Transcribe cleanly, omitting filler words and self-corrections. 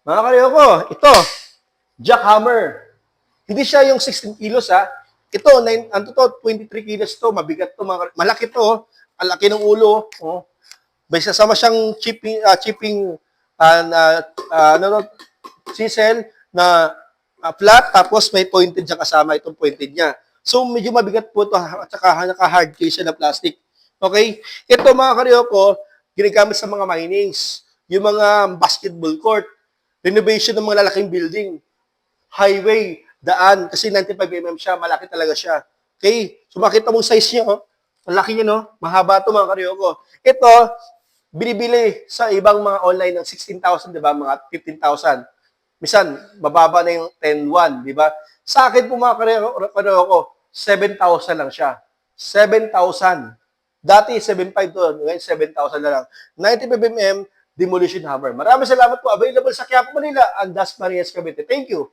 Mga kariyoko, ito, jackhammer. Hindi siya yung 16 kilos ha. Ito, ano to, 23 kilos to, mabigat to, malaki to, ang laki ng ulo. Oh. May sasama siyang chipping ano, chisel na flat, tapos may pointed siya kasama itong pointed niya. So, medyo mabigat po ito at saka naka-hard case siya na plastic. Okay? Ito mga karyoko, ginagamit sa mga minings, yung mga basketball court, renovation ng mga lalaking building, highway, daan, kasi 95 mm siya, malaki talaga siya. Okay? So, makita mong size niya, oh. Ang laki niya, no? Mahaba ito mga karyoko. Ito, binibili sa ibang mga online ng 16,000, di ba? Mga 15,000. Misan, bababa na yung 10,1, di ba? Sa akin po mga karyoko, 7,000 lang siya. 7,000. Dati 7,500 to, ngayon 7,000 na lang. 95mm demolition hammer. Maraming salamat po. Available sa Quiapo, Manila, and Das Marias, Cavite. Thank you.